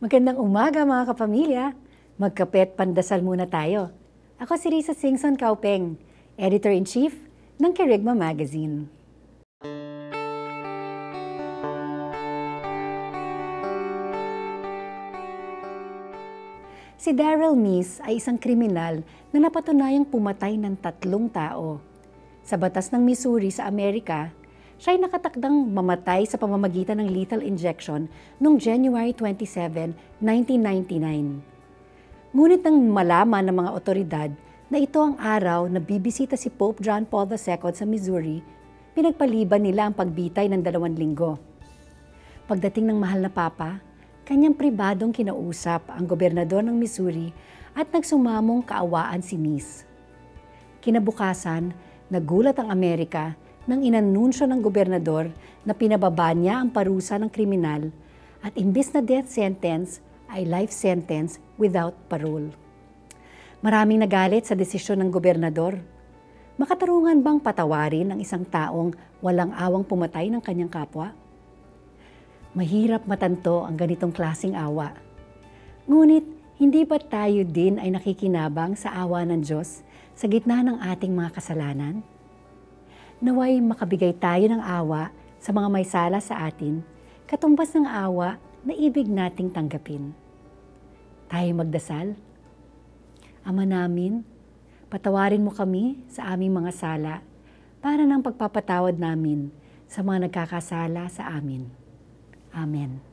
Magandang umaga mga kapamilya. Magkape at pandasal muna tayo. Ako si Risa Singson Kaupeng, Editor-in-Chief ng Kerygma Magazine. Si Daryl Meese ay isang kriminal na napatunayang pumatay ng 3 tao. Sa batas ng Missouri sa Amerika, siya ay nakatakdang mamatay sa pamamagitan ng lethal injection noong January 27, 1999. Ngunit nang malaman ng mga otoridad na ito ang araw na bibisita si Pope John Paul II sa Missouri, pinagpaliban nila ang pagbitay ng 2 linggo. Pagdating ng mahal na Papa, kanyang pribadong kinausap ang gobernador ng Missouri at nagsumamong kaawaan si Meese. Kinabukasan, nagulat ang Amerika nang inanunsyo ng gobernador na pinababa niya ang parusa ng kriminal at imbes na death sentence ay life sentence without parole. Maraming nagalit sa desisyon ng gobernador. Makatarungan bang patawarin ang isang taong walang awang pumatay ng kanyang kapwa? Mahirap matanto ang ganitong klaseng awa. Ngunit hindi ba tayo din ay nakikinabang sa awa ng Diyos sa gitna ng ating mga kasalanan? Naway makabigay tayo ng awa sa mga may sala sa atin, katumbas ng awa na ibig nating tanggapin. Tayo magdasal. Ama namin, patawarin mo kami sa aming mga sala para ng pagpapatawad namin sa mga nagkakasala sa amin. Amen.